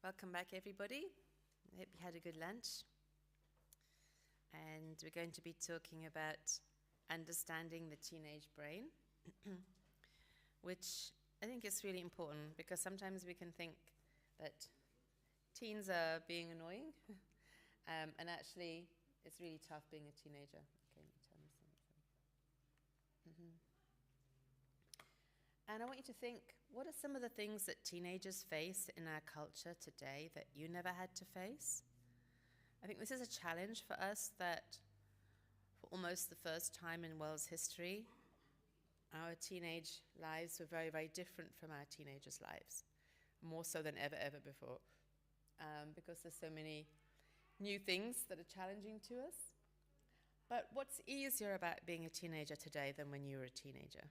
Welcome back, everybody. I hope you had a good lunch. And we're going to be talking about understanding the teenage brain, which I think is really important because sometimes we can think that teens are being annoying, and actually it's really tough being a teenager. Okay, tell me something. And I want you to think, what are some of the things that teenagers face in our culture today that you never had to face? I think this is a challenge for us that for almost the first time in world's history, our teenage lives were very, very different from our teenagers' lives, more so than ever before, because there's so many new things that are challenging to us. But what's easier about being a teenager today than when you were a teenager?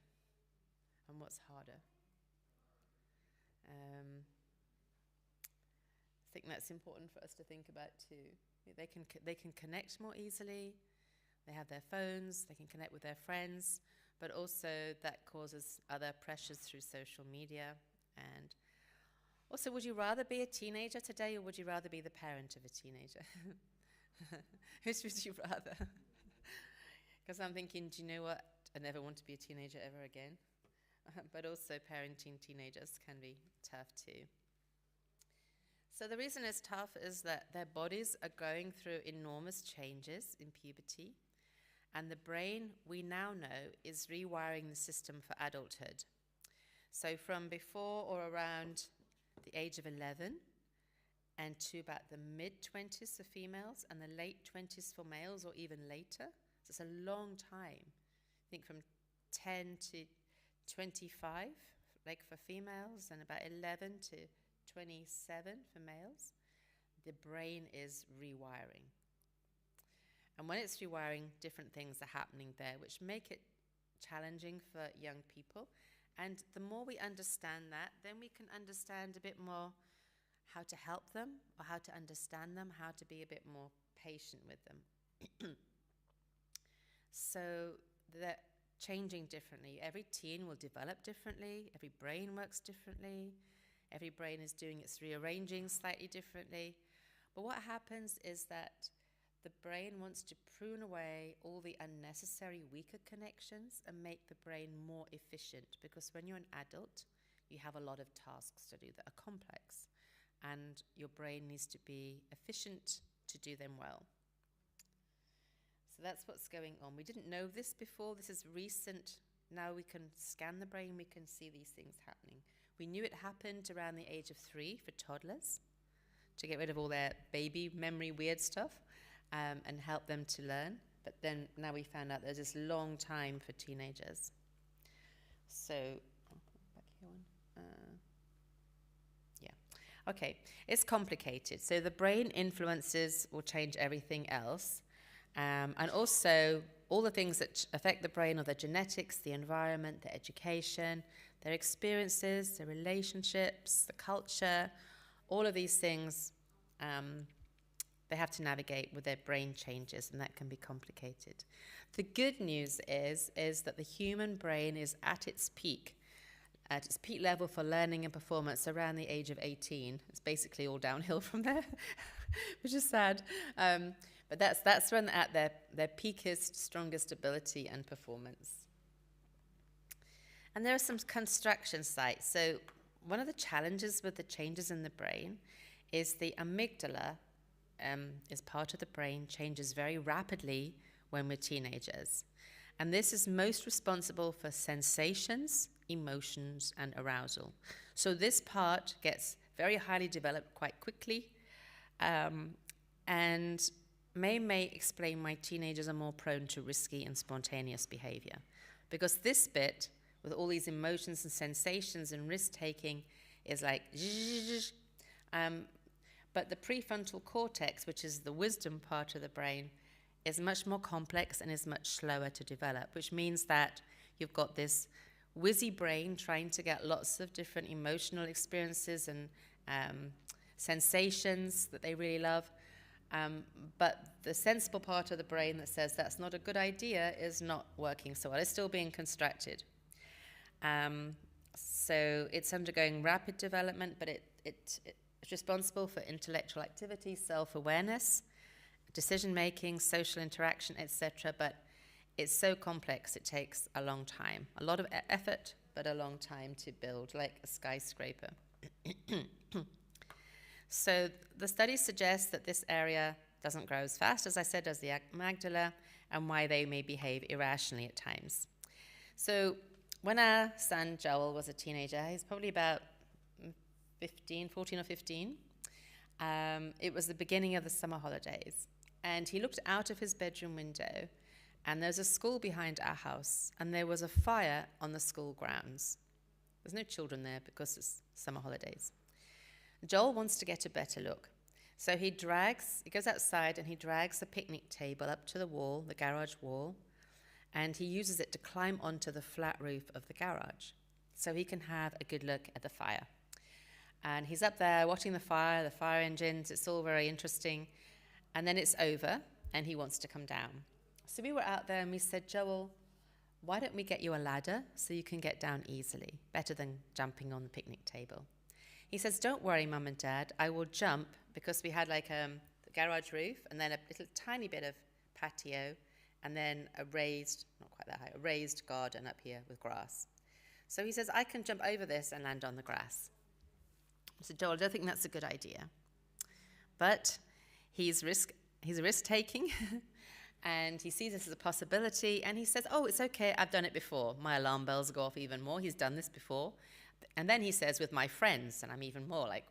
And what's harder? I think that's important for us to think about too. They can connect more easily. They have their phones. They can connect with their friends, but also that causes other pressures through social media. And also, would you rather be a teenager today, or would you rather be the parent of a teenager? Which would you rather? Because I'm thinking, do you know what? I never want to be a teenager ever again. But also parenting teenagers can be tough too. So the reason it's tough is that their bodies are going through enormous changes in puberty, and the brain, we now know, is rewiring the system for adulthood. So from before or around the age of 11 and to about the mid-20s for females and the late 20s for males, or even later. So it's a long time. I think from 10 to 25, like for females, and about 11 to 27 for males, the brain is rewiring. And when it's rewiring, different things are happening there, which make it challenging for young people. And the more we understand that, then we can understand a bit more how to help them, or how to understand them, how to be a bit more patient with them. So that changing differently. Every teen will develop differently. Every brain works differently. Every brain is doing its rearranging slightly differently. But what happens is that the brain wants to prune away all the unnecessary weaker connections and make the brain more efficient, because when you're an adult, you have a lot of tasks to do that are complex, and your brain needs to be efficient to do them well. So that's what's going on. We didn't know this before. This is recent. Now we can scan the brain. We can see these things happening. We knew it happened around the age of 3 for toddlers, to get rid of all their baby memory weird stuff, and help them to learn. But then now we found out there's this long time for teenagers. So, back here one. Yeah. Okay. It's complicated. So the brain influences or change everything else. And also, all the things that affect the brain are the genetics, the environment, the education, their experiences, their relationships, the culture. All of these things, they have to navigate with their brain changes, and that can be complicated. The good news is that the human brain is at its peak level for learning and performance around the age of 18. It's basically all downhill from there, which is sad. But that's when at their peakest, strongest ability and performance. And there are some construction sites. So one of the challenges with the changes in the brain is the amygdala is part of the brain, changes very rapidly when we're teenagers. And this is most responsible for sensations, emotions, and arousal. So this part gets very highly developed quite quickly, and may explain why teenagers are more prone to risky and spontaneous behavior. Because this bit, with all these emotions and sensations and risk-taking, is like, but the prefrontal cortex, which is the wisdom part of the brain, is much more complex and is much slower to develop, which means that you've got this whizzy brain trying to get lots of different emotional experiences and sensations that they really love. But the sensible part of the brain that says that's not a good idea is not working so well. It's still being constructed. So it's undergoing rapid development, but It's responsible for intellectual activity, self-awareness, decision-making, social interaction, etc. But it's so complex, it takes a long time. A lot of effort, but a long time to build, like a skyscraper. So the studies suggest that this area doesn't grow as fast, as I said, as the amygdala, and why they may behave irrationally at times. So when our son Joel was a teenager, he's probably about 14 or 15, it was the beginning of the summer holidays. And he looked out of his bedroom window, and there's a school behind our house, and there was a fire on the school grounds. There's no children there because it's summer holidays. Joel wants to get a better look. So he goes outside and he drags the picnic table up to the wall, the garage wall, and he uses it to climb onto the flat roof of the garage so he can have a good look at the fire. And he's up there watching the fire engines, it's all very interesting. And then it's over and he wants to come down. So we were out there and we said, Joel, why don't we get you a ladder so you can get down easily, better than jumping on the picnic table. He says, don't worry, Mum and Dad, I will jump, because we had like the garage roof and then a little tiny bit of patio and then a raised, not quite that high, a raised garden up here with grass. So he says, I can jump over this and land on the grass. I said, Joel, I don't think that's a good idea. But he's risk-taking and he sees this as a possibility and he says, oh, it's okay, I've done it before. My alarm bells go off even more. He's done this before. And then he says, with my friends, and I'm even more like,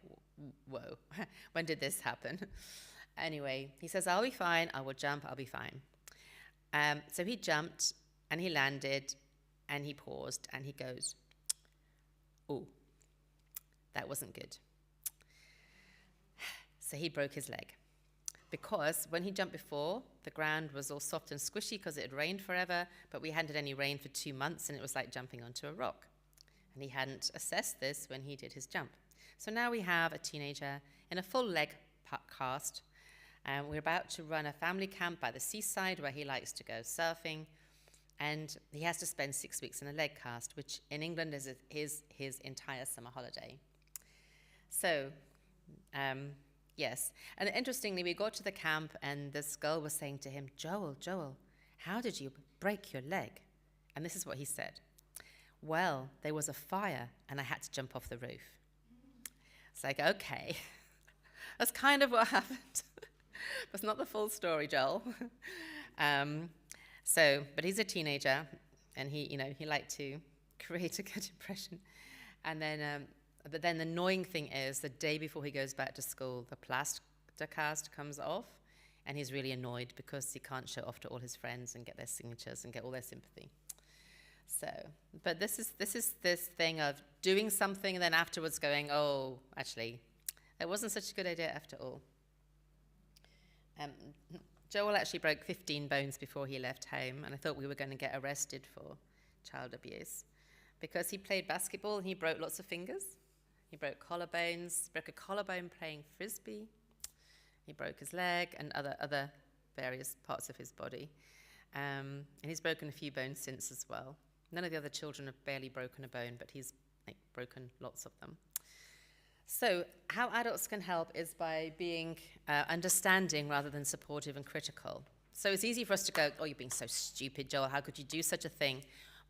whoa, when did this happen? Anyway, he says, I'll be fine, I will jump, I'll be fine. So he jumped, and he landed, and he paused, and he goes, oh, that wasn't good. So he broke his leg. Because when he jumped before, the ground was all soft and squishy because it had rained forever, but we hadn't had any rain for 2 months, and it was like jumping onto a rock. And he hadn't assessed this when he did his jump. So now we have a teenager in a full leg cast. We're about to run a family camp by the seaside where he likes to go surfing. And he has to spend 6 weeks in a leg cast, which in England is his entire summer holiday. So, yes. And interestingly, we got to the camp and this girl was saying to him, Joel, how did you break your leg? And this is what he said. Well, there was a fire and I had to jump off the roof. It's like, okay, that's kind of what happened. That's not the full story, Joel. But he's a teenager and he liked to create a good impression. And then, but then the annoying thing is the day before he goes back to school, the plaster cast comes off and he's really annoyed because he can't show off to all his friends and get their signatures and get all their sympathy. So, but this is this thing of doing something and then afterwards going, oh, actually, it wasn't such a good idea after all. Joel actually broke 15 bones before he left home, and I thought we were going to get arrested for child abuse because he played basketball and he broke lots of fingers. He broke collarbones, broke a collarbone playing frisbee. He broke his leg and other various parts of his body. And he's broken a few bones since as well. None of the other children have barely broken a bone, but he's broken lots of them. So how adults can help is by being understanding rather than supportive and critical. So it's easy for us to go, oh, you're being so stupid, Joel, how could you do such a thing?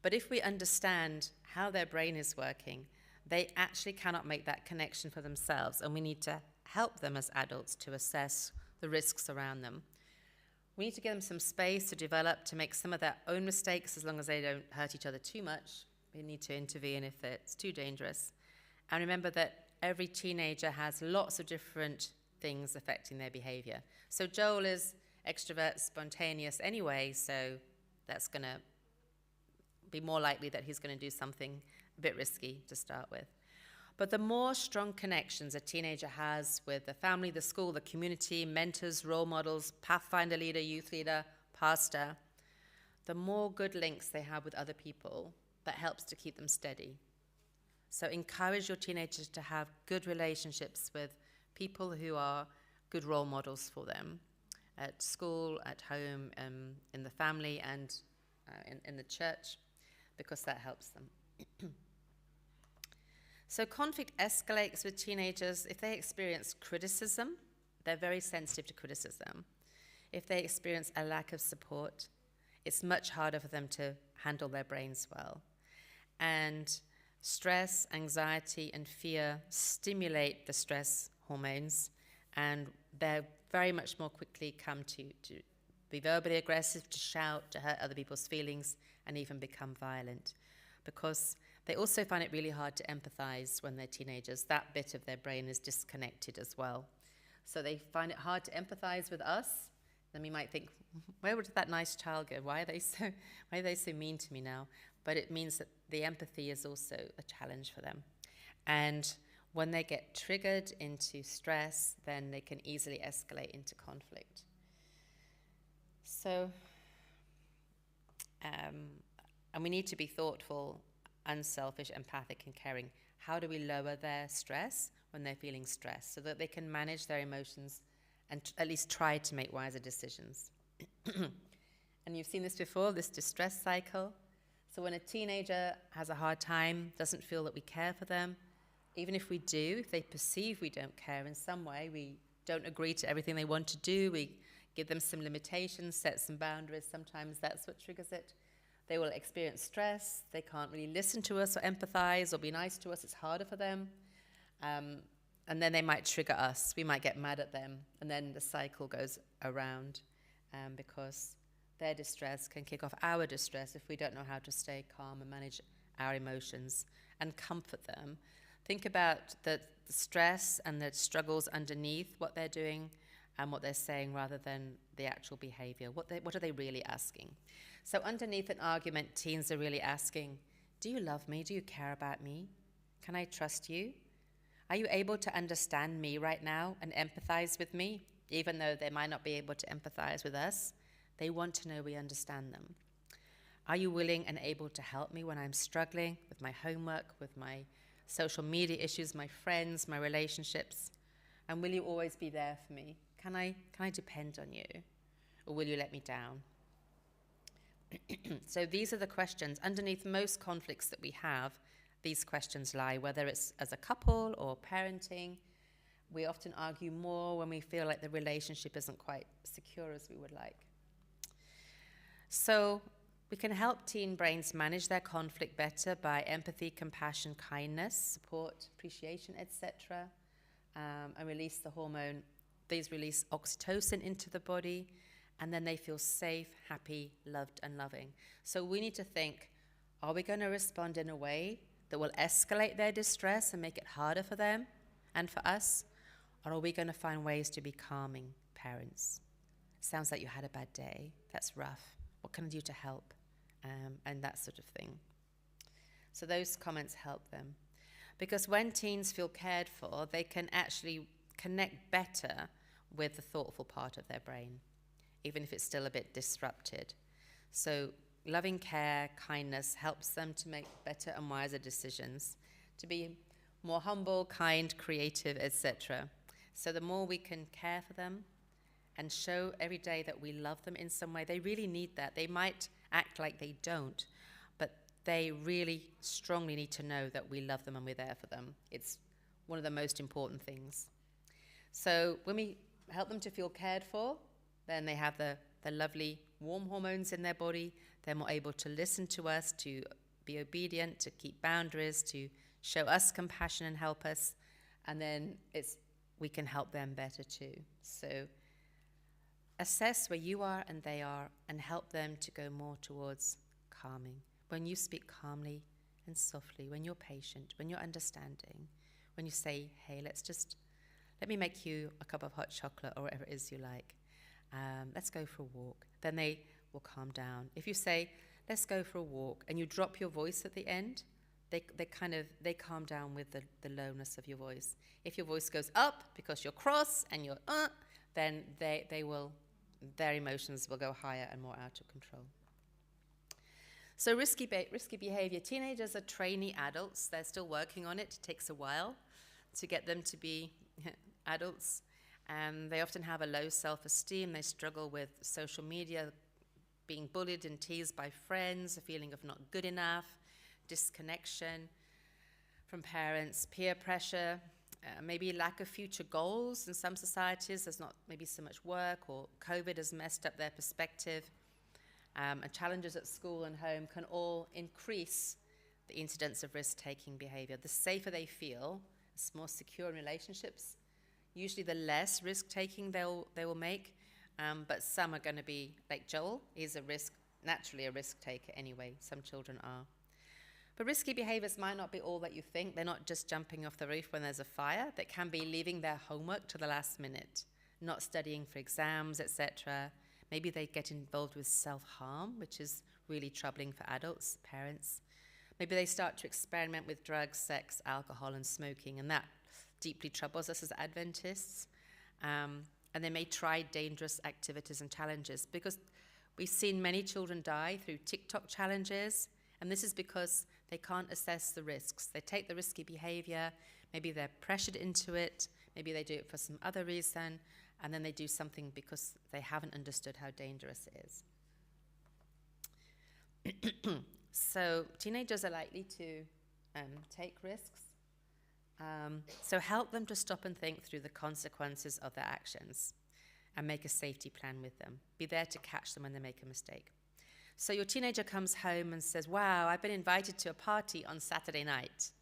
But if we understand how their brain is working, they actually cannot make that connection for themselves, and we need to help them as adults to assess the risks around them. We need to give them some space to develop, to make some of their own mistakes as long as they don't hurt each other too much. We need to intervene if it's too dangerous. And remember that every teenager has lots of different things affecting their behavior. So Joel is extrovert, spontaneous anyway, so that's going to be more likely that he's going to do something a bit risky to start with. But the more strong connections a teenager has with the family, the school, the community, mentors, role models, pathfinder leader, youth leader, pastor, the more good links they have with other people, that helps to keep them steady. So encourage your teenagers to have good relationships with people who are good role models for them at school, at home, in the family, and in the church, because that helps them. So conflict escalates with teenagers if they experience criticism. They're very sensitive to criticism. If they experience a lack of support, it's much harder for them to handle their brains well. And stress, anxiety, and fear stimulate the stress hormones, and they're very much more quickly come to be verbally aggressive, to shout, to hurt other people's feelings, and even become violent. Because they also find it really hard to empathize when they're teenagers. That bit of their brain is disconnected as well. So they find it hard to empathize with us. Then we might think, where did that nice child go? Why are they so mean to me now? But it means that the empathy is also a challenge for them. And when they get triggered into stress, then they can easily escalate into conflict. So, and we need to be thoughtful, unselfish, empathic, and caring. How do we lower their stress when they're feeling stressed so that they can manage their emotions and at least try to make wiser decisions? And you've seen this before, this distress cycle. So when a teenager has a hard time, doesn't feel that we care for them, even if we do, if they perceive we don't care in some way, we don't agree to everything they want to do, we give them some limitations, set some boundaries, sometimes that's what triggers it. They will experience stress, they can't really listen to us or empathize or be nice to us, it's harder for them. And then they might trigger us, we might get mad at them, and then the cycle goes around because their distress can kick off our distress if we don't know how to stay calm and manage our emotions and comfort them. Think about the stress and the struggles underneath what they're doing and what they're saying rather than the actual behavior. What are they really asking? So underneath an argument, teens are really asking, do you love me? Do you care about me? Can I trust you? Are you able to understand me right now and empathize with me? Even though they might not be able to empathize with us, they want to know we understand them. Are you willing and able to help me when I'm struggling with my homework, with my social media issues, my friends, my relationships? And will you always be there for me? Can I depend on you? Or will you let me down? So these are the questions. Underneath most conflicts that we have, these questions lie, whether it's as a couple or parenting. We often argue more when we feel like the relationship isn't quite secure as we would like. So we can help teen brains manage their conflict better by empathy, compassion, kindness, support, appreciation, etc. And release the hormone. These release oxytocin into the body, and then they feel safe, happy, loved, and loving. So we need to think, are we going to respond in a way that will escalate their distress and make it harder for them and for us? Or are we going to find ways to be calming parents? Sounds like you had a bad day. That's rough. What can I do to help? And that sort of thing. So those comments help them. Because when teens feel cared for, they can actually connect better with the thoughtful part of their brain, even if it's still a bit disrupted. So loving care, kindness helps them to make better and wiser decisions, to be more humble, kind, creative, etc. So the more we can care for them and show every day that we love them in some way, they really need that. They might act like they don't, but they really strongly need to know that we love them and we're there for them. It's one of the most important things. So when we help them to feel cared for, then they have the lovely warm hormones in their body. They're more able to listen to us, to be obedient, to keep boundaries, to show us compassion and help us. And then we can help them better too. So assess where you are and they are and help them to go more towards calming. When you speak calmly and softly, when you're patient, when you're understanding, when you say, hey, let me make you a cup of hot chocolate or whatever it is you like. Let's go for a walk. Then they will calm down. If you say, let's go for a walk, and you drop your voice at the end, they calm down with the lowness of your voice. If your voice goes up because you're cross and you're then their emotions will go higher and more out of control. So risky behavior. Teenagers are trainee adults. They're still working on it. It takes a while to get them to be adults. They often have a low self-esteem. They struggle with social media, being bullied and teased by friends, a feeling of not good enough, disconnection. from parents, peer pressure, maybe lack of future goals. In some societies, there's not maybe so much work, or COVID has messed up their perspective. And challenges at school and home can all increase the incidence of risk-taking behavior. The safer they feel, the more secure in relationships, usually the less risk-taking they will make. But some are going to be, like Joel, he's naturally a risk taker anyway. Some children are. But risky behaviors might not be all that you think. They're not just jumping off the roof when there's a fire. They can be leaving their homework to the last minute, not studying for exams, etc. Maybe they get involved with self-harm, which is really troubling for adults, parents. Maybe they start to experiment with drugs, sex, alcohol, and smoking, and that deeply troubles us as Adventists. And they may try dangerous activities and challenges, because we've seen many children die through TikTok challenges, and this is because they can't assess the risks. They take the risky behavior, maybe they're pressured into it, maybe they do it for some other reason, and then they do something because they haven't understood how dangerous it is. So teenagers are likely to take risks. So help them to stop and think through the consequences of their actions and make a safety plan with them. Be there to catch them when they make a mistake. So your teenager comes home and says, wow, I've been invited to a party on Saturday night.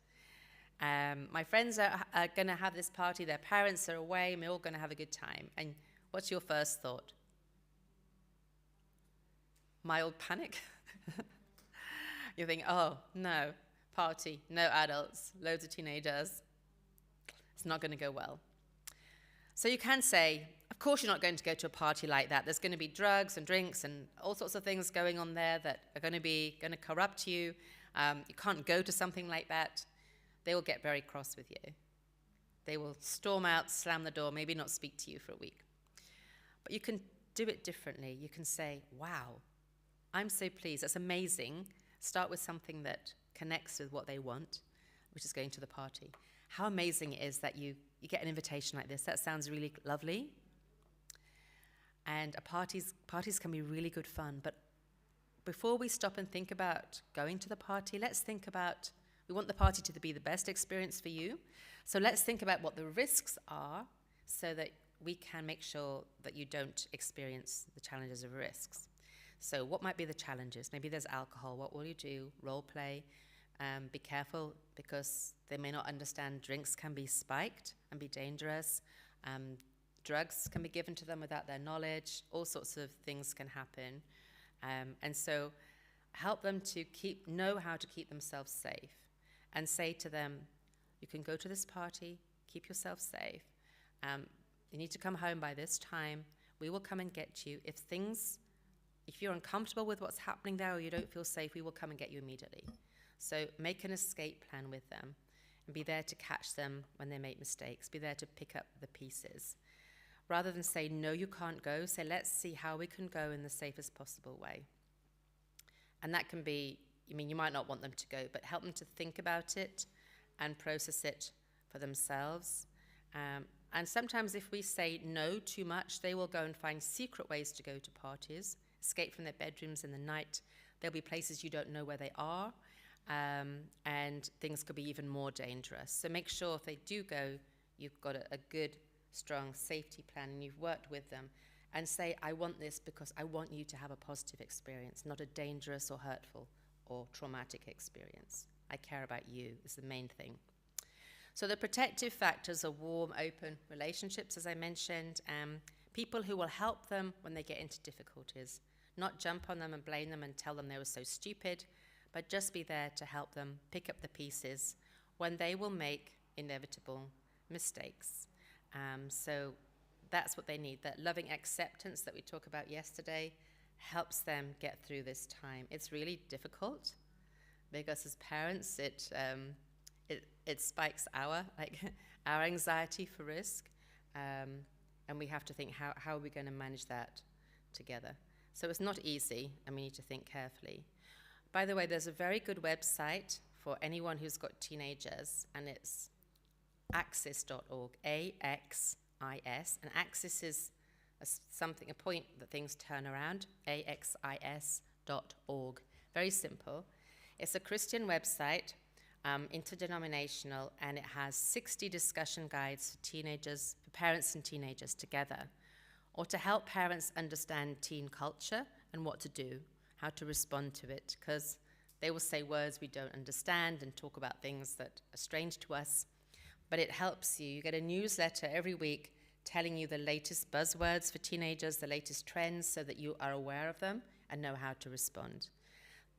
My friends are going to have this party, their parents are away, and we're all going to have a good time. And what's your first thought? Mild panic? You think, oh, no, party, no adults, loads of teenagers. It's not going to go well. So you can say, of course you're not going to go to a party like that. There's going to be drugs and drinks and all sorts of things going on there that are going to corrupt you. You can't go to something like that. They will get very cross with you. They will storm out, slam the door, maybe not speak to you for a week. But you can do it differently. You can say, wow, I'm so pleased. That's amazing. Start with something that connects with what they want, which is going to the party. How amazing it is that you get an invitation like this. That sounds really lovely. And parties can be really good fun. But before we stop and think about going to the party, let's think about, we want the party to be the best experience for you. So let's think about what the risks are so that we can make sure that you don't experience the challenges of risks. So what might be the challenges? Maybe there's alcohol. What will you do? Role play. Be careful because they may not understand drinks can be spiked and be dangerous. Drugs can be given to them without their knowledge. All sorts of things can happen. And so help them to know how to keep themselves safe. And say to them, you can go to this party, keep yourself safe. You need to come home by this time. We will come and get you. If you're uncomfortable with what's happening there or you don't feel safe, we will come and get you immediately. So make an escape plan with them and be there to catch them when they make mistakes. Be there to pick up the pieces. Rather than say, no, you can't go, say, let's see how we can go in the safest possible way. And that can be, you might not want them to go, but help them to think about it and process it for themselves. And sometimes if we say no too much, they will go and find secret ways to go to parties, escape from their bedrooms in the night. There'll be places you don't know where they are, and things could be even more dangerous. So make sure if they do go, you've got a good, strong safety plan and you've worked with them. And say, I want this because I want you to have a positive experience, not a dangerous or hurtful or traumatic experience. I care about you is the main thing. So the protective factors are warm, open relationships, as I mentioned, people who will help them when they get into difficulties, not jump on them and blame them and tell them they were so stupid, but just be there to help them pick up the pieces when they will make inevitable mistakes. So that's what they need. That loving acceptance that we talked about yesterday helps them get through this time. It's really difficult because as parents, it spikes our anxiety for risk, and we have to think how are we going to manage that together. So it's not easy, and we need to think carefully. By the way, there's a very good website for anyone who's got teenagers, and it's axis.org, A-X-I-S, and axis is a point that things turn around, axis.org. Very simple. It's a Christian website, interdenominational, and it has 60 discussion guides for teenagers, for parents and teenagers together, or to help parents understand teen culture and what to do, how to respond to it, because they will say words we don't understand and talk about things that are strange to us, but it helps you. You get a newsletter every week telling you the latest buzzwords for teenagers, the latest trends, so that you are aware of them and know how to respond.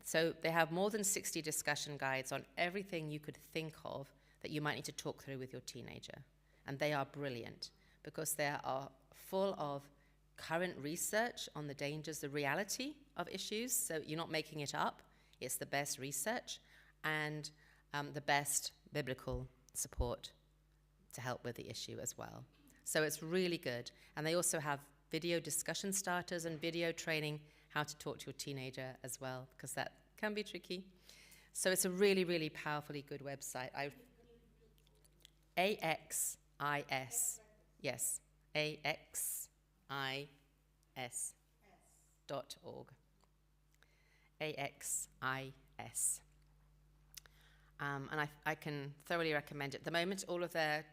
So they have more than 60 discussion guides on everything you could think of that you might need to talk through with your teenager. And they are brilliant because they are full of current research on the dangers, the reality of issues. So you're not making it up. It's the best research and the best biblical support to help with the issue as well. So it's really good. And they also have video discussion starters and video training how to talk to your teenager as well, because that can be tricky. So it's a really, really powerfully good website. AXIS. Yes, AXIS.org. AXIS. And I can thoroughly recommend it. At the moment, all of their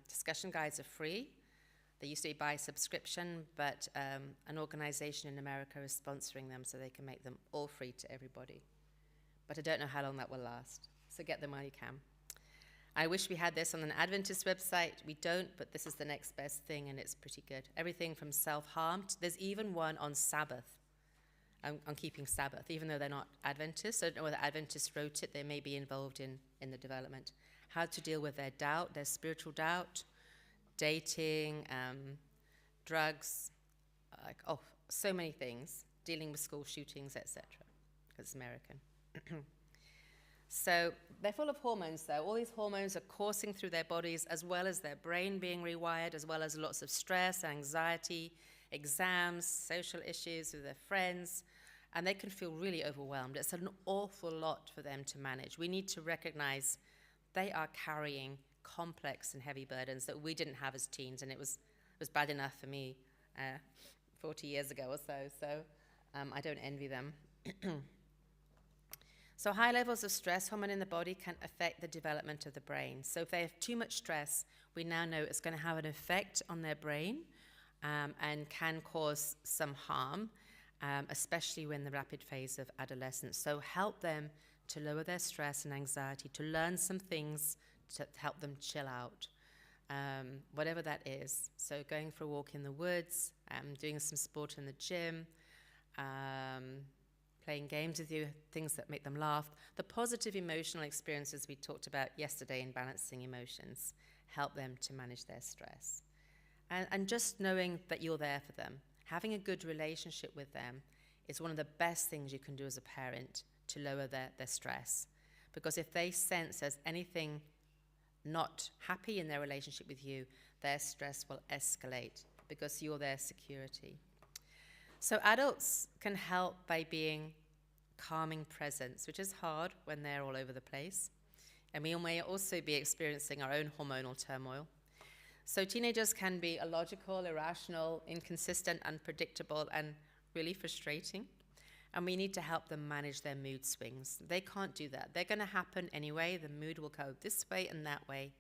discussion guides are free. They used to be by subscription, but an organization in America is sponsoring them so they can make them all free to everybody. But I don't know how long that will last, so get them while you can. I wish we had this on an Adventist website. We don't, but this is the next best thing, and it's pretty good. Everything from self-harm. There's even one on Sabbath, on keeping Sabbath, even though they're not Adventists. I don't know whether Adventists wrote it. They may be involved in the development. How to deal with their doubt, their spiritual doubt, dating, drugs, so many things, dealing with school shootings, etc. Because it's American. So they're full of hormones, though. All these hormones are coursing through their bodies, as well as their brain being rewired, as well as lots of stress, anxiety, exams, social issues with their friends, and they can feel really overwhelmed. It's an awful lot for them to manage. We need to recognize they are carrying complex and heavy burdens that we didn't have as teens, and it was bad enough for me 40 years ago or so, I don't envy them. So high levels of stress hormone in the body can affect the development of the brain. So if they have too much stress, we now know it's going to have an effect on their brain and can cause some harm, especially when the rapid phase of adolescence. So help them to lower their stress and anxiety, to learn some things to help them chill out, whatever that is. So going for a walk in the woods, doing some sport in the gym, playing games with you, things that make them laugh. The positive emotional experiences we talked about yesterday in balancing emotions help them to manage their stress. And just knowing that you're there for them, having a good relationship with them is one of the best things you can do as a parent to lower their stress. Because if they sense there's anything not happy in their relationship with you, their stress will escalate because you're their security. So adults can help by being calming presence, which is hard when they're all over the place. And we may also be experiencing our own hormonal turmoil. So teenagers can be illogical, irrational, inconsistent, unpredictable, and really frustrating. And we need to help them manage their mood swings. They can't do that. They're going to happen anyway. The mood will go this way and that way.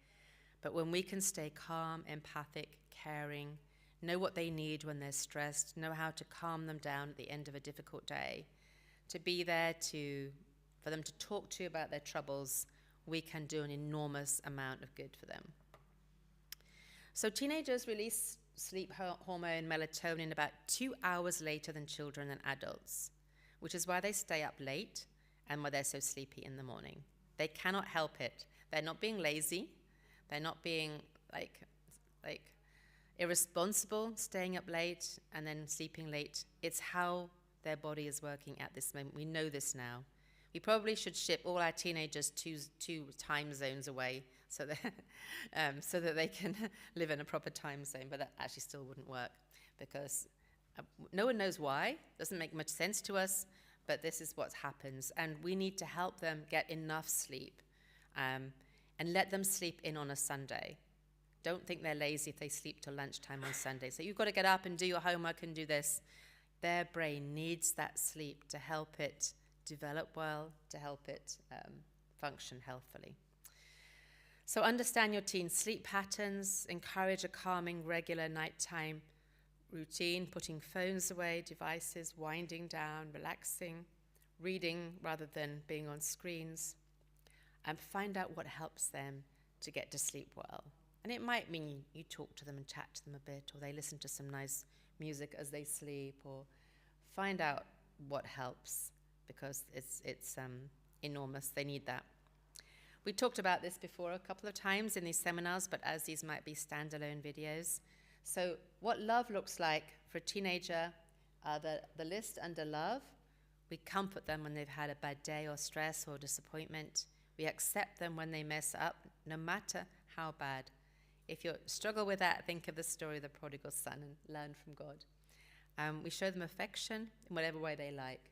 But when we can stay calm, empathic, caring, know what they need when they're stressed, know how to calm them down at the end of a difficult day, to be there for them to talk to about their troubles, we can do an enormous amount of good for them. So teenagers release sleep hormone melatonin about 2 hours later than children and adults, which is why they stay up late and why they're so sleepy in the morning. They cannot help it. They're not being lazy. They're not being like irresponsible, staying up late and then sleeping late. It's how their body is working at this moment. We know this now. We probably should ship all our teenagers two time zones away so that they can live in a proper time zone, but that actually still wouldn't work because no one knows why. It doesn't make much sense to us, but this is what happens. And we need to help them get enough sleep and let them sleep in on a Sunday. Don't think they're lazy if they sleep till lunchtime on Sunday. So you've got to get up and do your homework and do this. Their brain needs that sleep to help it develop well, to help it function healthily. So understand your teen's sleep patterns, encourage a calming, regular nighttime routine, putting phones away, devices, winding down, relaxing, reading rather than being on screens, and find out what helps them to get to sleep well. And it might mean you talk to them and chat to them a bit, or they listen to some nice music as they sleep, or find out what helps, because it's enormous. They need that. We talked about this before a couple of times in these seminars, but as these might be standalone videos. So what love looks like for a teenager, the list under love, we comfort them when they've had a bad day or stress or disappointment. We accept them when they mess up, no matter how bad. If you struggle with that, think of the story of the prodigal son and learn from God. We show them affection in whatever way they like.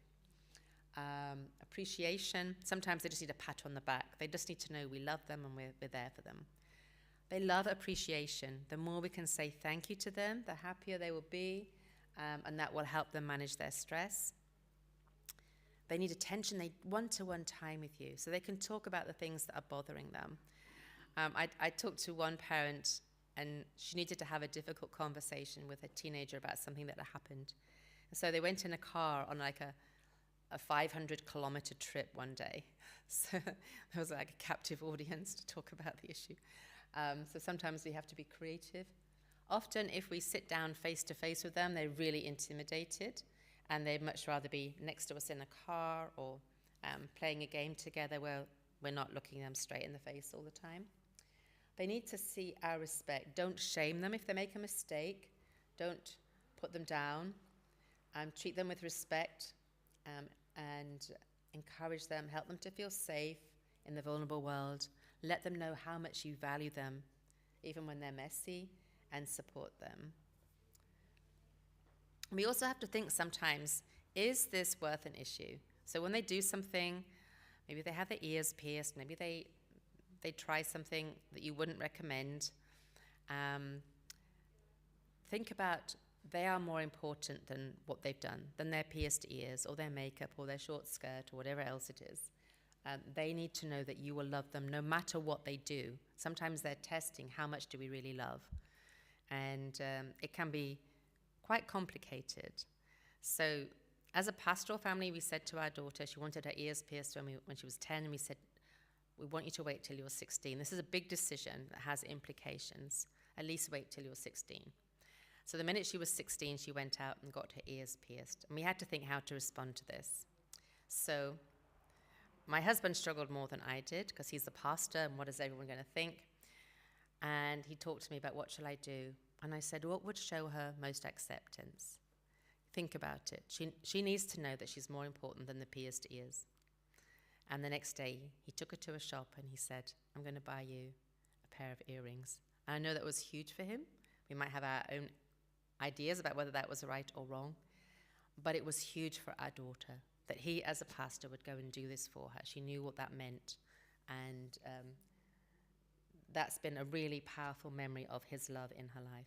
Appreciation. Sometimes they just need a pat on the back. They just need to know we love them and we're there for them. They love appreciation. The more we can say thank you to them, the happier they will be, and that will help them manage their stress. They need attention. They one-to-one time with you, so they can talk about the things that are bothering them. I talked to one parent, and she needed to have a difficult conversation with a teenager about something that had happened. So they went in a car on like a 500-kilometer trip one day. So there was like a captive audience to talk about the issue. So sometimes we have to be creative. Often if we sit down face-to-face with them, they're really intimidated, and they'd much rather be next to us in a car or playing a game together where we're not looking them straight in the face all the time. They need to see our respect. Don't shame them if they make a mistake. Don't put them down. Treat them with respect, and encourage them, help them to feel safe in the vulnerable world. Let them know how much you value them, even when they're messy, and support them. We also have to think sometimes, is this worth an issue? So when they do something, maybe they have their ears pierced, maybe they try something that you wouldn't recommend, think about they are more important than what they've done, than their pierced ears or their makeup or their short skirt or whatever else it is. They need to know that you will love them no matter what they do. Sometimes they're testing how much do we really love. And it can be quite complicated. So as a pastoral family, we said to our daughter, she wanted her ears pierced when she was 10, and we said, we want you to wait till you're 16. This is a big decision that has implications. At least wait till you're 16. So the minute she was 16, she went out and got her ears pierced. And we had to think how to respond to this. So my husband struggled more than I did, because he's the pastor, and what is everyone going to think? And he talked to me about, what shall I do? And I said, what would show her most acceptance? Think about it. She needs to know that she's more important than the pierced ears. And the next day, he took her to a shop and he said, I'm going to buy you a pair of earrings. And I know that was huge for him. We might have our own ideas about whether that was right or wrong, but it was huge for our daughter that he, as a pastor, would go and do this for her. She knew what that meant, and that's been a really powerful memory of his love in her life.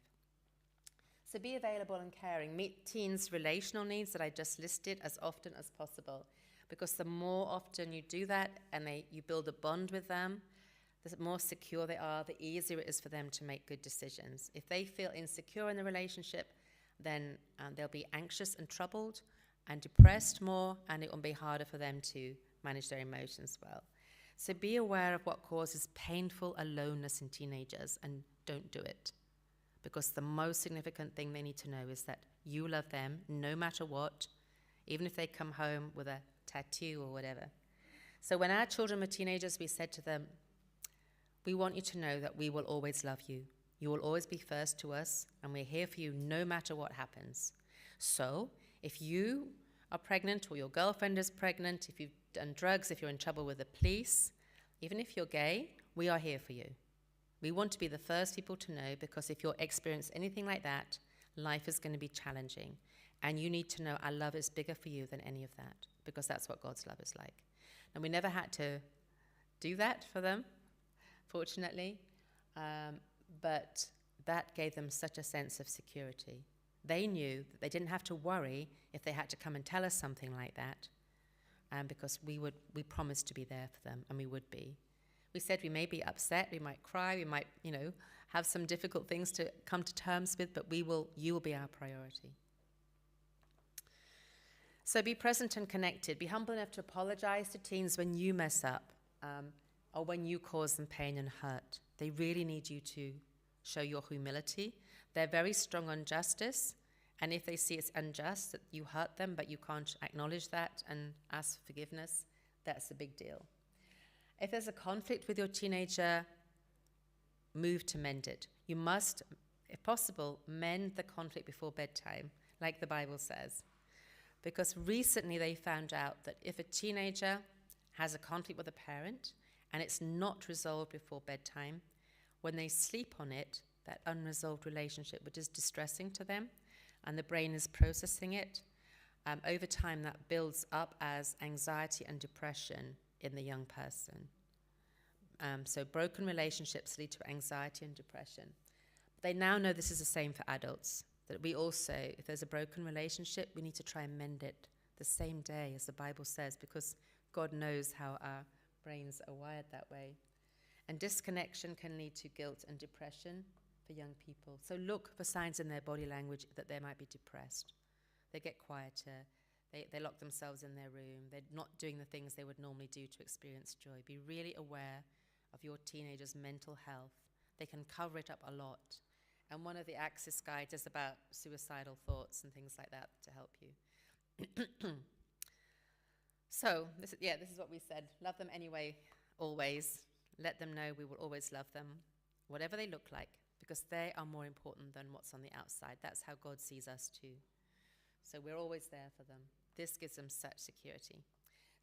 So be available and caring. Meet teens' relational needs that I just listed as often as possible, because the more often you do that and you build a bond with them, the more secure they are, the easier it is for them to make good decisions. If they feel insecure in the relationship, then they'll be anxious and troubled and depressed more, and it will be harder for them to manage their emotions well. So be aware of what causes painful aloneness in teenagers, and don't do it. Because the most significant thing they need to know is that you love them no matter what, even if they come home with a tattoo or whatever. So when our children were teenagers, we said to them, we want you to know that we will always love you. You will always be first to us, and we're here for you no matter what happens. So if you are pregnant, or your girlfriend is pregnant, if you've done drugs, if you're in trouble with the police, even if you're gay, we are here for you. We want to be the first people to know, because if you're experiencing anything like that, life is going to be challenging. And you need to know our love is bigger for you than any of that, because that's what God's love is like. And we never had to do that for them, fortunately, but that gave them such a sense of security. They knew that they didn't have to worry if they had to come and tell us something like that, because we promised to be there for them, and we would be. We said we may be upset, we might cry, we might, have some difficult things to come to terms with, but you will be our priority. So be present and connected. Be humble enough to apologize to teens when you mess up, or when you cause them pain and hurt. They really need you to show your humility. They're very strong on justice, and if they see it's unjust, that you hurt them, but you can't acknowledge that and ask for forgiveness, that's a big deal. If there's a conflict with your teenager, move to mend it. You must, if possible, mend the conflict before bedtime, like the Bible says. Because recently they found out that if a teenager has a conflict with a parent and it's not resolved before bedtime, when they sleep on it, that unresolved relationship, which is distressing to them, and the brain is processing it, over time that builds up as anxiety and depression in the young person. So broken relationships lead to anxiety and depression. They now know this is the same for adults, that we also, if there's a broken relationship, we need to try and mend it the same day, as the Bible says, because God knows how our brains are wired that way. And disconnection can lead to guilt and depression for young people. So look for signs in their body language that they might be depressed. They get quieter. They lock themselves in their room. They're not doing the things they would normally do to experience joy. Be really aware of your teenager's mental health. They can cover it up a lot. And one of the Axis guides is about suicidal thoughts and things like that to help you. So, this is what we said. Love them anyway, always. Let them know we will always love them, whatever they look like, because they are more important than what's on the outside. That's how God sees us too. So we're always there for them. This gives them such security.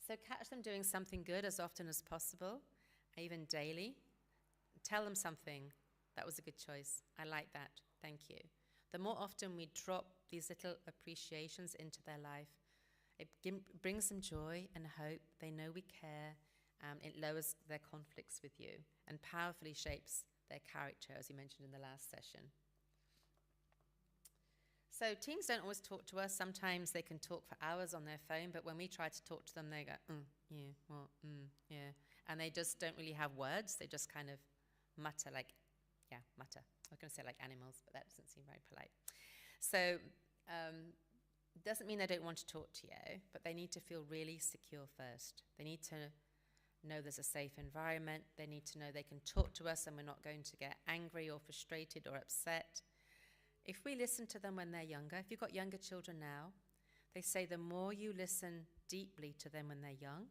So catch them doing something good as often as possible, even daily. Tell them something. That was a good choice. I like that. Thank you. The more often we drop these little appreciations into their life, it brings them joy and hope. They know we care. It lowers their conflicts with you and powerfully shapes their character, as you mentioned in the last session. So teens don't always talk to us. Sometimes they can talk for hours on their phone, but when we try to talk to them, they go, yeah, well, yeah. And they just don't really have words. They just kind of mutter mutter. I was going to say like animals, but that doesn't seem very polite. So doesn't mean they don't want to talk to you, but they need to feel really secure first. They need to know there's a safe environment. They need to know they can talk to us and we're not going to get angry or frustrated or upset. If we listen to them when they're younger, if you've got younger children now, they say the more you listen deeply to them when they're young,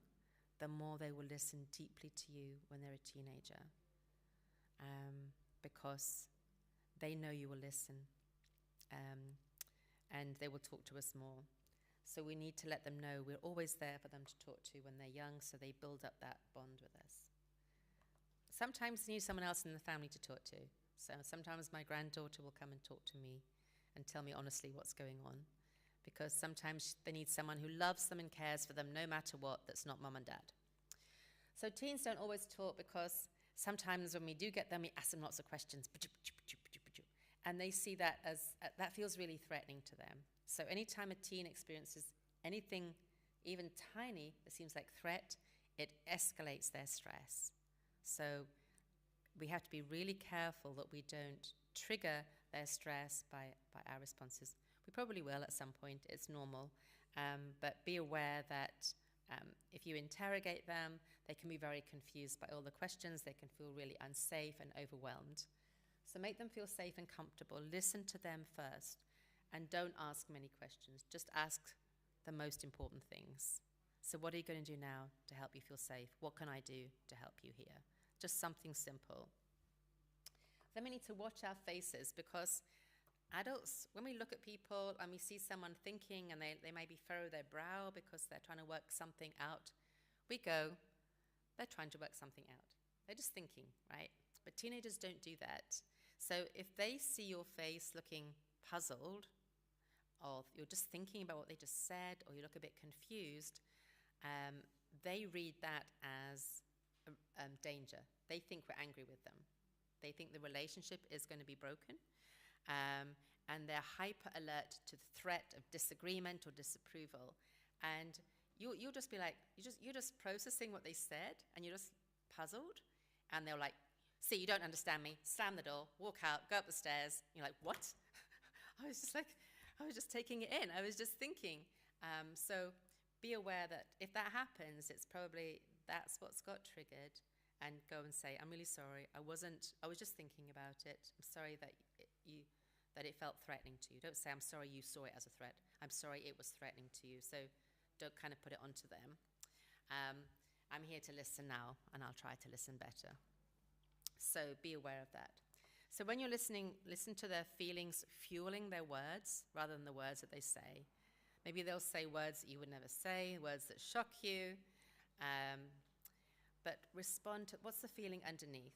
the more they will listen deeply to you when they're a teenager. Because they know you will listen, and they will talk to us more. So we need to let them know we're always there for them to talk to when they're young, so they build up that bond with us. Sometimes they need someone else in the family to talk to. So sometimes my granddaughter will come and talk to me and tell me honestly what's going on, because sometimes they need someone who loves them and cares for them no matter what, that's not mum and dad. So teens don't always talk because sometimes when we do get them, we ask them lots of questions. And they see that as, that feels really threatening to them. So anytime a teen experiences anything even tiny that seems like threat, it escalates their stress. So we have to be really careful that we don't trigger their stress by our responses. We probably will at some point, it's normal. But be aware that if you interrogate them, they can be very confused by all the questions. They can feel really unsafe and overwhelmed. So make them feel safe and comfortable. Listen to them first, and don't ask many questions. Just ask the most important things. So what are you going to do now to help you feel safe? What can I do to help you here? Just something simple. Then we need to watch our faces, because adults, when we look at people and we see someone thinking and they maybe furrow their brow because they're trying to work something out, we go, they're trying to work something out. They're just thinking, right? But teenagers don't do that. So if they see your face looking puzzled, or you're just thinking about what they just said, or you look a bit confused, they read that as danger. They think we're angry with them. They think the relationship is going to be broken. And they're hyper alert to the threat of disagreement or disapproval. And you'll just be like, you're just processing what they said, and you're just puzzled, and they're like, see, you don't understand me, slam the door, walk out, go up the stairs. You're like, what? I was just taking it in. I was just thinking. So be aware that if that happens, it's probably that's what's got triggered, and go and say, I'm really sorry. I was just thinking about it. I'm sorry that it felt threatening to you. Don't say, I'm sorry you saw it as a threat. I'm sorry it was threatening to you. So don't kind of put it onto them. I'm here to listen now, and I'll try to listen better. So be aware of that. So when you're listening, listen to their feelings fueling their words rather than the words that they say. Maybe they'll say words that you would never say, words that shock you. But respond to what's the feeling underneath.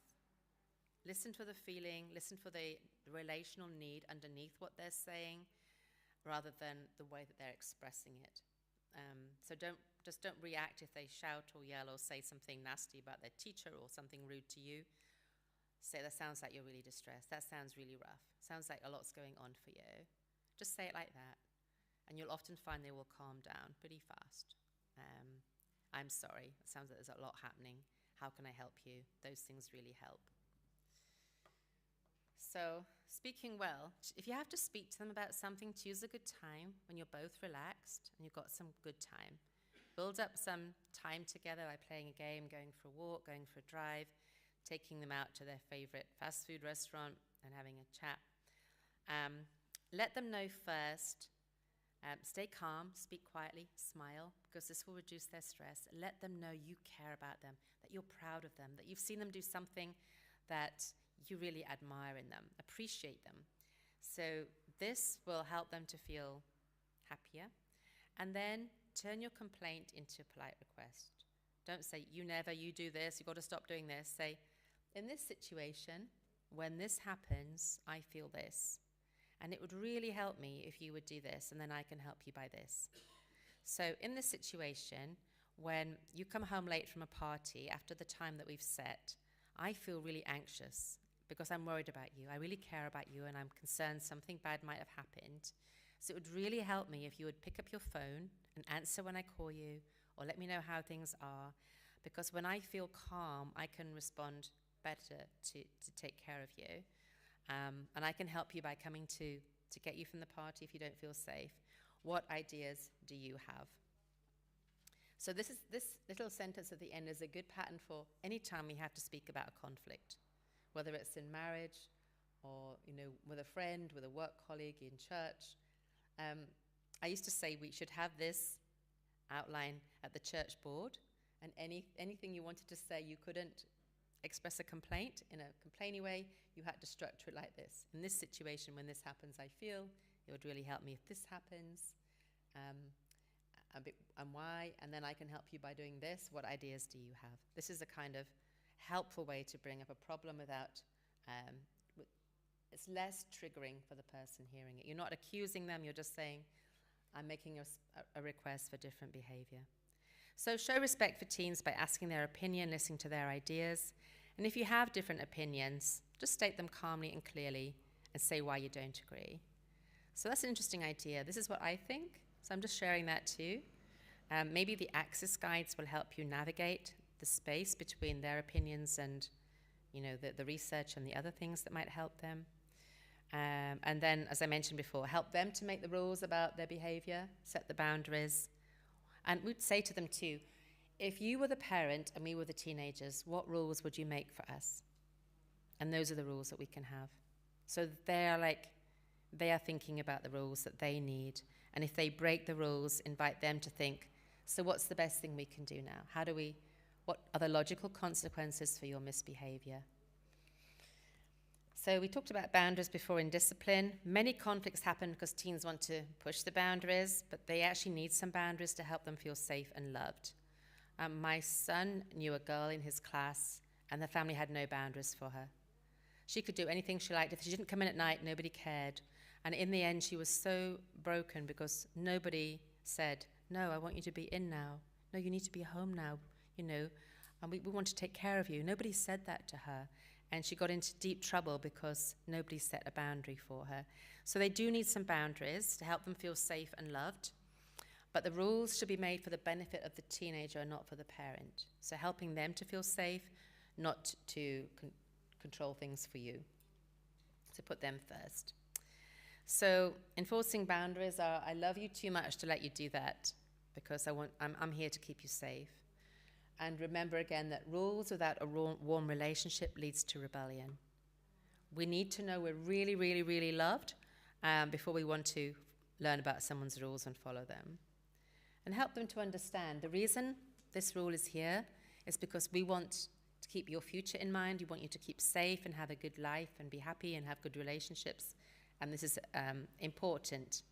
Listen to the feeling, listen for the relational need underneath what they're saying rather than the way that they're expressing it. So don't react if they shout or yell or say something nasty about their teacher or something rude to you. Say, that sounds like you're really distressed. That sounds really rough. Sounds like a lot's going on for you. Just say it like that. And you'll often find they will calm down pretty fast. I'm sorry. It sounds like there's a lot happening. How can I help you? Those things really help. So, speaking well, if you have to speak to them about something, choose a good time when you're both relaxed and you've got some good time. Build up some time together by playing a game, going for a walk, going for a drive, taking them out to their favorite fast food restaurant and having a chat. Let them know first. Stay calm, speak quietly, smile, because this will reduce their stress. Let them know you care about them, that you're proud of them, that you've seen them do something that you really admire in them, appreciate them. So this will help them to feel happier. And then turn your complaint into a polite request. Don't say, you do this, you've got to stop doing this. Say, in this situation, when this happens, I feel this. And it would really help me if you would do this, and then I can help you by this. So in this situation, when you come home late from a party after the time that we've set, I feel really anxious because I'm worried about you. I really care about you, and I'm concerned something bad might have happened. So it would really help me if you would pick up your phone and answer when I call you, or let me know how things are, because when I feel calm, I can respond better to take care of you. And I can help you by coming to get you from the party if you don't feel safe. What ideas do you have? So this little sentence at the end is a good pattern for any time we have to speak about a conflict, whether it's in marriage or with a friend, with a work colleague, in church. I used to say we should have this outline at the church board, and anything you wanted to say you couldn't express a complaint in a complainy way, you had to structure it like this. In this situation, when this happens, I feel it would really help me if this happens, and why, and then I can help you by doing this. What ideas do you have? This is a kind of helpful way to bring up a problem without, it's less triggering for the person hearing it. You're not accusing them, you're just saying, I'm making a request for different behavior. So show respect for teens by asking their opinion, listening to their ideas. And if you have different opinions, just state them calmly and clearly and say why you don't agree. So that's an interesting idea. This is what I think. So I'm just sharing that too. Maybe the axis guides will help you navigate the space between their opinions and the research and the other things that might help them. And then, as I mentioned before, help them to make the rules about their behavior, set the boundaries. And we'd say to them too, if you were the parent and we were the teenagers, what rules would you make for us? And those are the rules that we can have. So they are thinking about the rules that they need. And if they break the rules, invite them to think, so what's the best thing we can do now? What are the logical consequences for your misbehavior? So we talked about boundaries before in discipline. Many conflicts happen because teens want to push the boundaries, but they actually need some boundaries to help them feel safe and loved. My son knew a girl in his class, and the family had no boundaries for her. She could do anything she liked. If she didn't come in at night, nobody cared. And in the end, she was so broken because nobody said, no, I want you to be in now. No, you need to be home now, and we want to take care of you. Nobody said that to her. And she got into deep trouble because nobody set a boundary for her. So they do need some boundaries to help them feel safe and loved. But the rules should be made for the benefit of the teenager and not for the parent. So helping them to feel safe, not to control things for you. So put them first. So enforcing boundaries are, I love you too much to let you do that, because I'm here to keep you safe. And remember again that rules without a warm relationship leads to rebellion. We need to know we're really, really, really loved before we want to learn about someone's rules and follow them. And help them to understand the reason this rule is here is because we want to keep your future in mind. We want you to keep safe and have a good life and be happy and have good relationships. And this is important.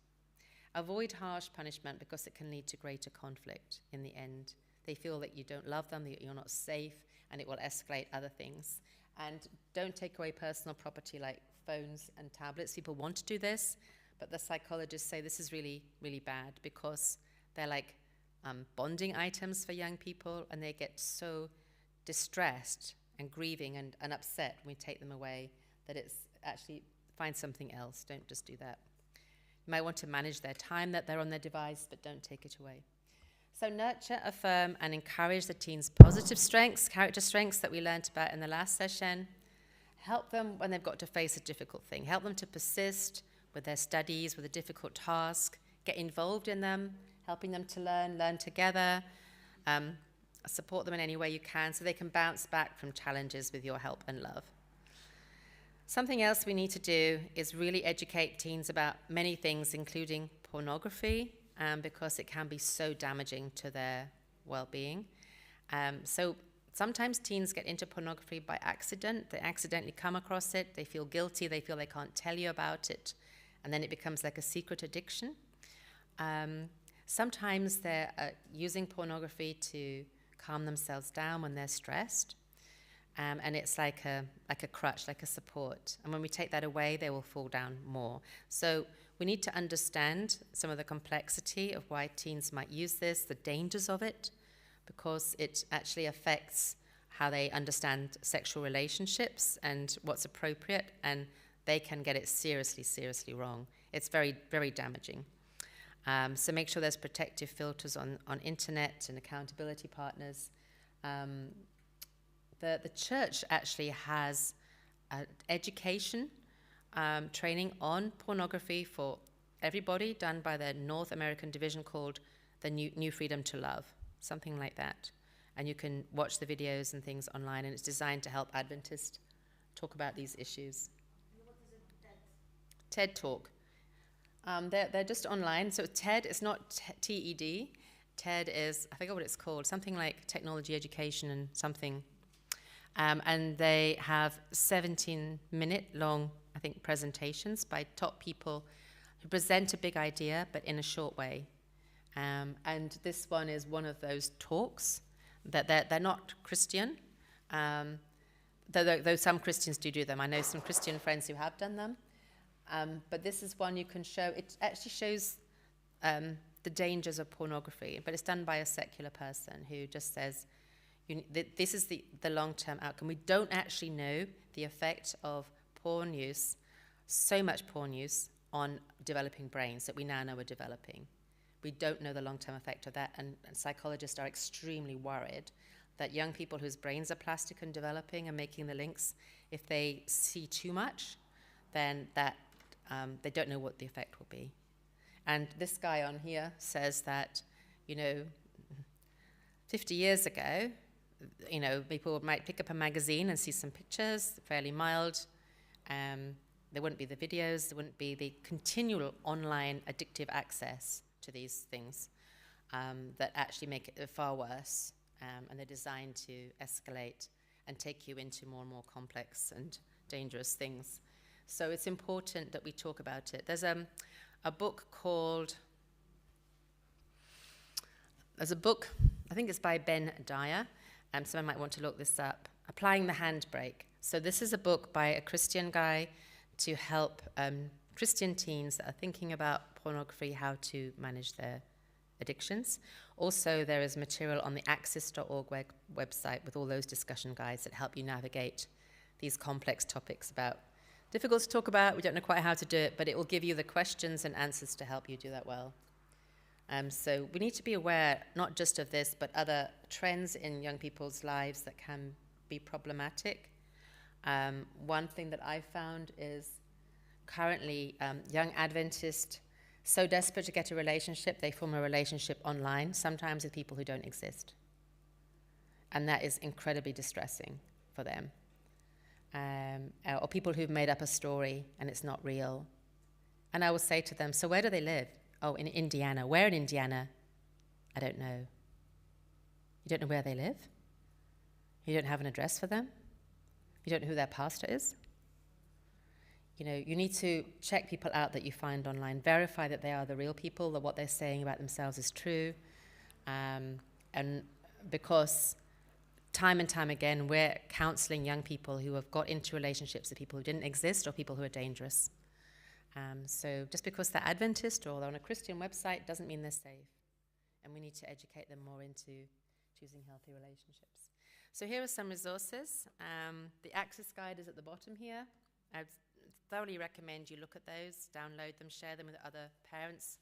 Avoid harsh punishment because it can lead to greater conflict in the end. They feel that you don't love them, that you're not safe, and it will escalate other things. And don't take away personal property like phones and tablets. People want to do this, but the psychologists say this is really, really bad because they're like bonding items for young people, and they get so distressed and grieving and upset when we take them away that it's actually, find something else. Don't just do that. You might want to manage their time that they're on their device, but don't take it away. So nurture, affirm, and encourage the teens' positive strengths, character strengths that we learned about in the last session. Help them when they've got to face a difficult thing. Help them to persist with their studies, with a difficult task. Get involved in them, helping them to learn together. Support them in any way you can so they can bounce back from challenges with your help and love. Something else we need to do is really educate teens about many things, including pornography, because it can be so damaging to their well-being. So sometimes teens get into pornography by accident. They accidentally come across it. They feel guilty. They feel they can't tell you about it. And then it becomes like a secret addiction. Sometimes they're using pornography to calm themselves down when they're stressed. And it's like a crutch, like a support. And when we take that away, they will fall down more. So we need to understand some of the complexity of why teens might use this, the dangers of it, because it actually affects how they understand sexual relationships and what's appropriate, and they can get it seriously, seriously wrong. It's very, very damaging. So make sure there's protective filters on internet and accountability partners. The church actually has education training on pornography for everybody, done by the North American division called the New Freedom to Love, something like that. And you can watch the videos and things online, and it's designed to help Adventists talk about these issues. What is it, TED Talk. They're just online. So TED is not TED. TED is, I forget what it's called, something like technology education and something. And they have 17-minute long, I think, presentations by top people who present a big idea, but in a short way. And this one is one of those talks that they're not Christian, though some Christians do them. I know some Christian friends who have done them. But this is one you can show. It actually shows the dangers of pornography, but it's done by a secular person who just says, this is the long-term outcome. We don't actually know the effect of porn use, so much porn use, on developing brains that we now know are developing. We don't know the long-term effect of that, and psychologists are extremely worried that young people whose brains are plastic and developing and making the links, if they see too much, then that they don't know what the effect will be. And this guy on here says that, 50 years ago, people might pick up a magazine and see some pictures, fairly mild. There wouldn't be the videos, there wouldn't be the continual online addictive access to these things that actually make it far worse. And they're designed to escalate and take you into more and more complex and dangerous things. So it's important that we talk about it. There's a book called, I think it's by Ben Dyer. Someone might want to look this up. Applying the Handbrake. So this is a book by a Christian guy to help Christian teens that are thinking about pornography, how to manage their addictions. Also, there is material on the axis.org website with all those discussion guides that help you navigate these complex topics about difficult to talk about. We don't know quite how to do it, but it will give you the questions and answers to help you do that well. So we need to be aware not just of this, but other trends in young people's lives that can be problematic. One thing that I found is currently young Adventists so desperate to get a relationship, they form a relationship online, sometimes with people who don't exist. And that is incredibly distressing for them. Or people who've made up a story and it's not real. And I will say to them, so where do they live? Oh, in Indiana. Where in Indiana? I don't know. You don't know where they live? You don't have an address for them? You don't know who their pastor is? You know, you need to check people out that you find online, verify that they are the real people, that what they're saying about themselves is true. And because time and time again, we're counseling young people who have got into relationships with people who didn't exist or people who are dangerous. So just because they're Adventist or they're on a Christian website doesn't mean they're safe. And we need to educate them more into choosing healthy relationships. So here are some resources. The Access Guide is at the bottom here. I thoroughly recommend you look at those, download them, share them with other parents.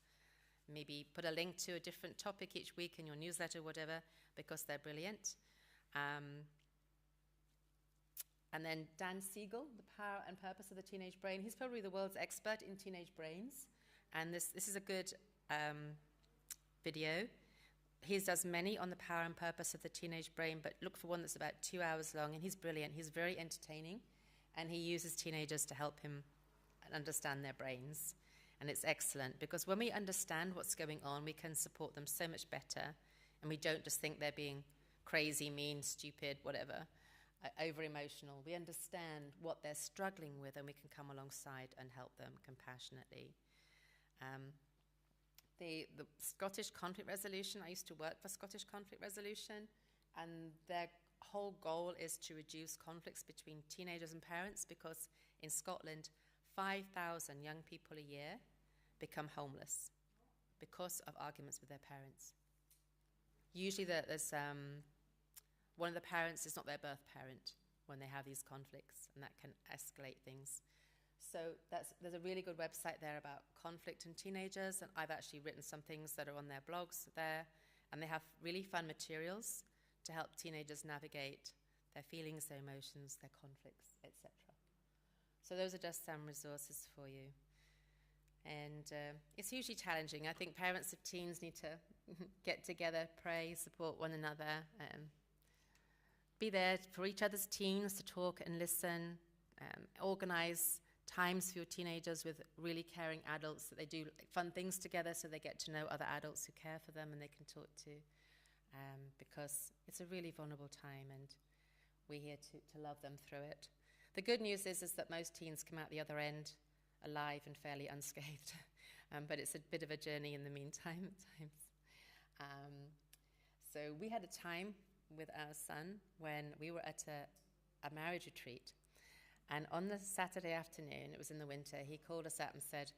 Maybe put a link to a different topic each week in your newsletter, whatever, because they're brilliant. And then Dan Siegel, The Power and Purpose of the Teenage Brain. He's probably the world's expert in teenage brains. And this is a good video. He does many on the power and purpose of the teenage brain, but look for one that's about 2 hours long. And he's brilliant. He's very entertaining. And he uses teenagers to help him understand their brains. And it's excellent because when we understand what's going on, we can support them so much better. And we don't just think they're being crazy, mean, stupid, whatever, over-emotional. We understand what they're struggling with, and we can come alongside and help them compassionately. The Scottish Conflict Resolution, I used to work for Scottish Conflict Resolution, and their whole goal is to reduce conflicts between teenagers and parents because in Scotland, 5,000 young people a year become homeless because of arguments with their parents. Usually there's one of the parents is not their birth parent when they have these conflicts, and that can escalate things. So there's a really good website there about conflict in teenagers, and I've actually written some things that are on their blogs there, and they have really fun materials to help teenagers navigate their feelings, their emotions, their conflicts, etc. So those are just some resources for you. And it's hugely challenging. I think parents of teens need to get together, pray, support one another, be there for each other's teens to talk and listen, organize times for your teenagers with really caring adults that they do fun things together so they get to know other adults who care for them and they can talk to, because it's a really vulnerable time and we're here to love them through it. The good news is that most teens come out the other end alive and fairly unscathed, but it's a bit of a journey in the meantime at times. So we had a time with our son when we were at a marriage retreat, and on the Saturday afternoon, it was in the winter, he called us up and said,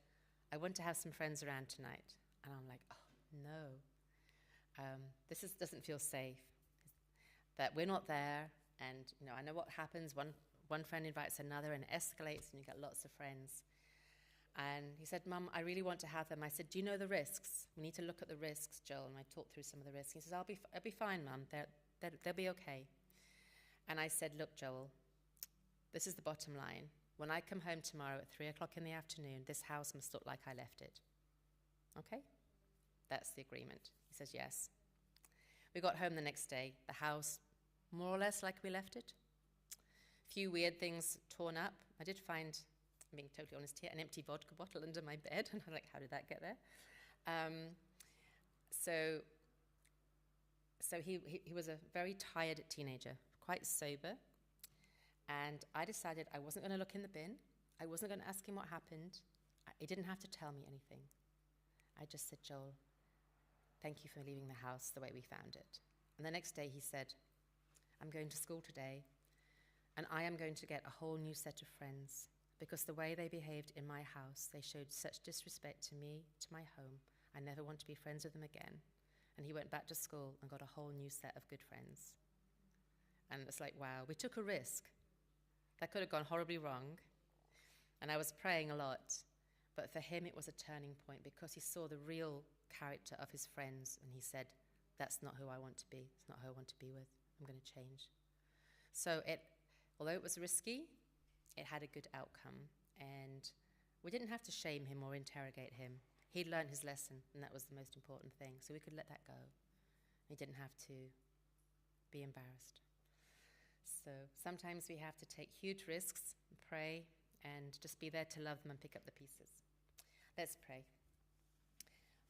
I want to have some friends around tonight. And I'm like, oh no, this doesn't feel safe, that we're not there, and I know what happens, one friend invites another and it escalates and you get lots of friends. And he said, Mum, I really want to have them. I said, do you know the risks? We need to look at the risks, Joel. And I talked through some of the risks. He says, I'll be fine, Mum. They'll be okay. And I said, look, Joel, this is the bottom line. When I come home tomorrow at 3 o'clock in the afternoon, this house must look like I left it. Okay? That's the agreement. He says, yes. We got home the next day. The house, more or less like we left it. A few weird things torn up. I did find, I'm being totally honest here, an empty vodka bottle under my bed. And I'm like, how did that get there? So he was a very tired teenager, quite sober. And I decided I wasn't going to look in the bin. I wasn't going to ask him what happened. He didn't have to tell me anything. I just said, Joel, thank you for leaving the house the way we found it. And the next day he said, I'm going to school today, and I am going to get a whole new set of friends because the way they behaved in my house, they showed such disrespect to me, to my home. I never want to be friends with them again. And he went back to school and got a whole new set of good friends. And it's like, wow, we took a risk. That could have gone horribly wrong. And I was praying a lot. But for him, it was a turning point because he saw the real character of his friends and he said, that's not who I want to be. It's not who I want to be with. I'm going to change. So although it was risky, it had a good outcome. And we didn't have to shame him or interrogate him. He'd learned his lesson, and that was the most important thing. So we could let that go. He didn't have to be embarrassed. So sometimes we have to take huge risks, pray, and just be there to love them and pick up the pieces. Let's pray.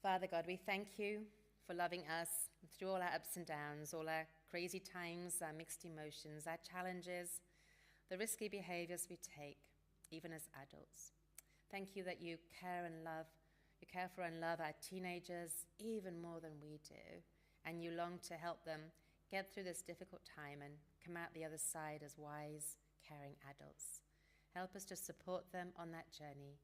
Father God, we thank you for loving us through all our ups and downs, all our crazy times, our mixed emotions, our challenges, the risky behaviors we take, even as adults. Thank you that you care for and love our teenagers even more than we do, and you long to help them get through this difficult time and come out the other side as wise, caring adults. Help us to support them on that journey.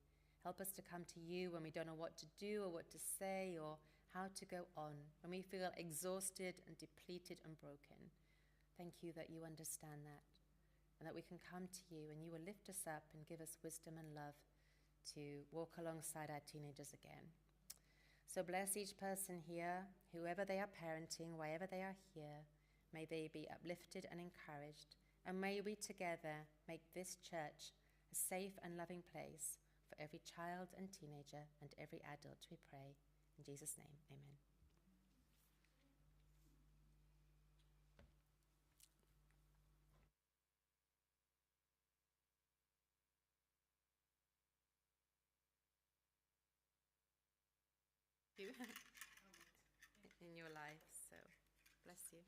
Help us to come to you when we don't know what to do or what to say or how to go on, when we feel exhausted and depleted and broken. Thank you that you understand that and that we can come to you and you will lift us up and give us wisdom and love to walk alongside our teenagers again. So bless each person here, whoever they are parenting, wherever they are here. May they be uplifted and encouraged, and may we together make this church a safe and loving place for every child and teenager and every adult, we pray. In Jesus' name, amen. In your life, so bless you.